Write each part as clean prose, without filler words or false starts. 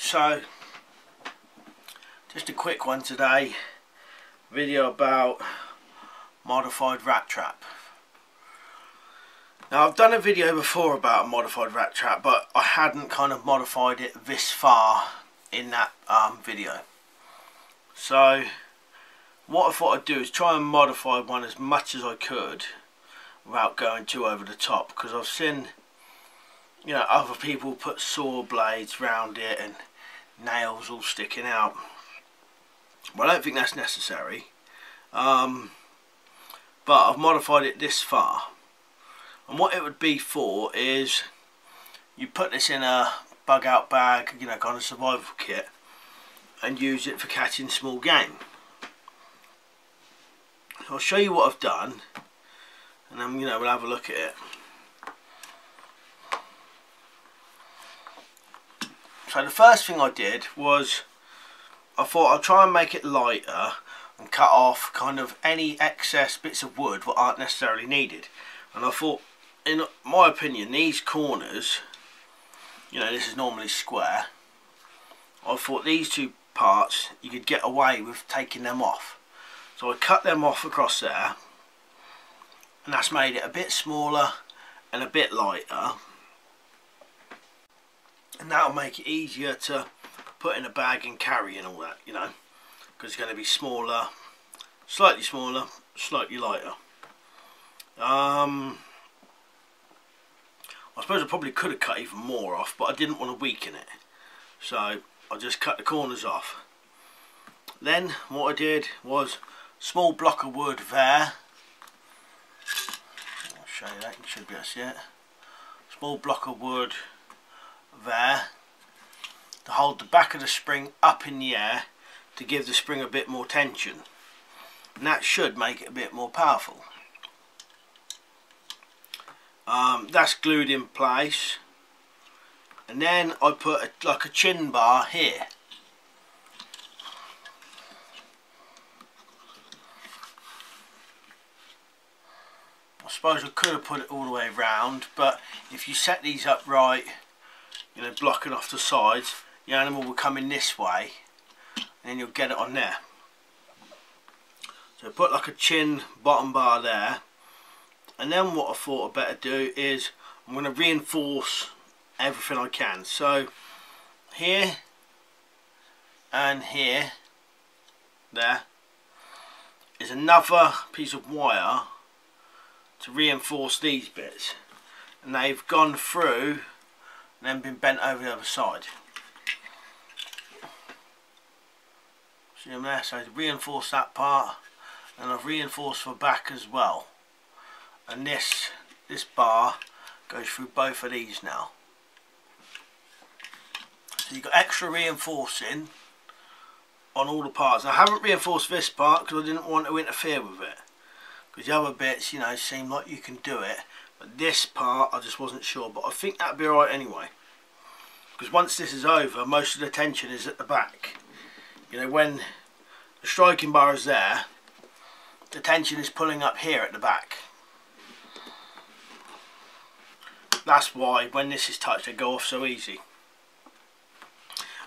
So just a quick one today, video about modified rat trap. Now I've done a video before about a modified rat trap, but I hadn't kind of modified it this far in that video. So what I thought I'd do is try and modify one as much as I could without going too over the top, because I've seen, you know, other people put saw blades round it and nails all sticking out. Well, I don't think that's necessary, but I've modified it this far. And what it would be for is you put this in a bug out bag, you know, kind of survival kit, and use it for catching small game. I'll show you what I've done, and then, you know, we'll have a look at it. So the first thing I did was I thought I'll try and make it lighter and cut off kind of any excess bits of wood that aren't necessarily needed. And I thought, in my opinion, these corners, you know, this is normally square, I thought these two parts you could get away with taking them off. So I cut them off across there, and that's made it a bit smaller and a bit lighter, and that'll make it easier to put in a bag and carry and all that, you know, because it's going to be smaller, slightly lighter. I suppose I probably could have cut even more off, but I didn't want to weaken it, so I just cut the corners off. Then what I did was small block of wood there. I'll show you that, you should be able to see it. Small block of wood there to hold the back of the spring up in the air to give the spring a bit more tension, and that should make it a bit more powerful. That's glued in place, and then I put like a chin bar here. I suppose I could have put it all the way around, but if you set these up right, you know, blocking off the sides, the animal will come in this way and then you'll get it on there. So put like a chin bottom bar there, and then what I thought I'd better do is I'm going to reinforce everything I can. So here and here, there is another piece of wire to reinforce these bits, and they've gone through and then been bent over the other side. See them there? So to reinforce that part, and I've reinforced the back as well. And this bar goes through both of these now. So you've got extra reinforcing on all the parts. I haven't reinforced this part because I didn't want to interfere with it, because the other bits, you know, seem like you can do it, but this part I just wasn't sure. But I think that'd be alright anyway, because once this is over, most of the tension is at the back. You know, when the striking bar is there, the tension is pulling up here at the back. That's why when this is touched, they go off so easy.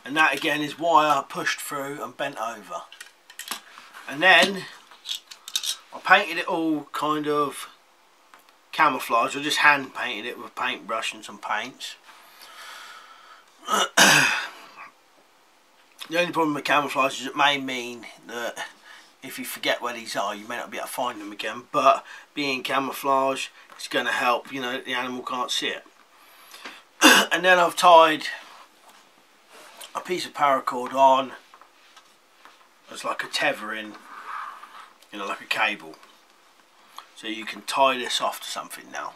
And that again is wire pushed through and bent over. And then I painted it all kind of camouflage. I just hand painted it with a paintbrush and some paints. The only problem with camouflage is it may mean that if you forget where these are, you may not be able to find them again, but being camouflage, it's going to help, you know, the animal can't see it. And then I've tied a piece of paracord on as like a tethering, you know, like a cable, so you can tie this off to something now.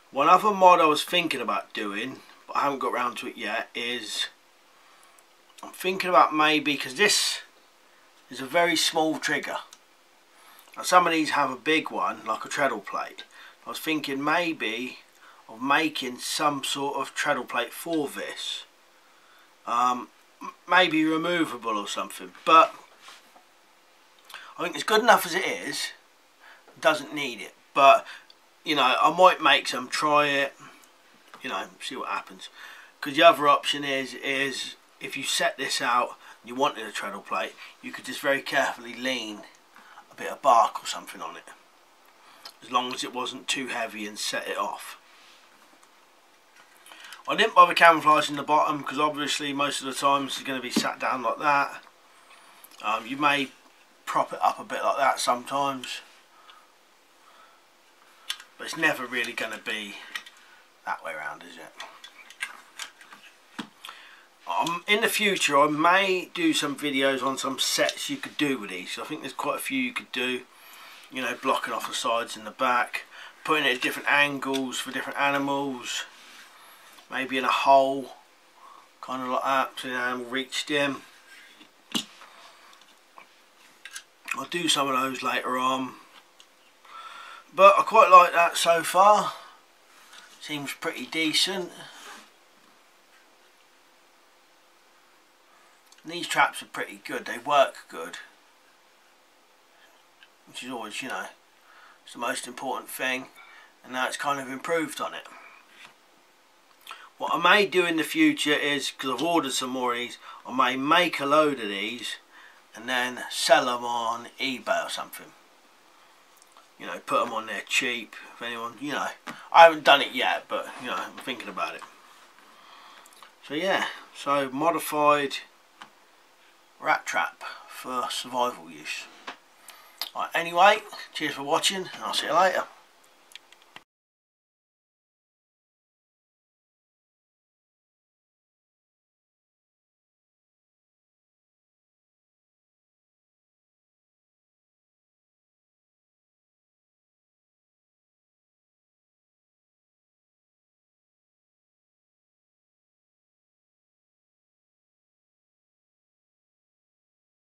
One other mod I was thinking about doing, but I haven't got around to it yet, is I'm thinking about maybe, because this is a very small trigger, and some of these have a big one like a treadle plate. I was thinking maybe of making some sort of treadle plate for this, maybe removable or something, but I think it's good enough as it is, doesn't need it. But you know, I might make some, try it, you know, see what happens, Because the other option is if you set this out and you wanted a treadle plate, you could just very carefully lean a bit of bark or something on it, as long as it wasn't too heavy, and set it off. I didn't bother camouflaging the bottom because obviously most of the time it's going to be sat down like that. You may prop it up a bit like that sometimes, but it's never really going to be that way around, is it? In the future I may do some videos on some sets you could do with these. I think there's quite a few you could do, you know, blocking off the sides and the back, putting it at different angles for different animals, maybe in a hole, kind of like that, so the animal reached in. I'll do some of those later on, but I quite like that so far. Seems pretty decent. And these traps are pretty good, they work good, which is always, you know, it's the most important thing, and now it's kind of improved on it. What I may do in the future is, because I've ordered some more of these, I may make a load of these and then sell them on eBay or something. You know, put them on there cheap, if anyone, you know. I haven't done it yet, but, you know, I'm thinking about it. So yeah, so modified rat trap for survival use. Right, anyway, cheers for watching, and I'll see you later.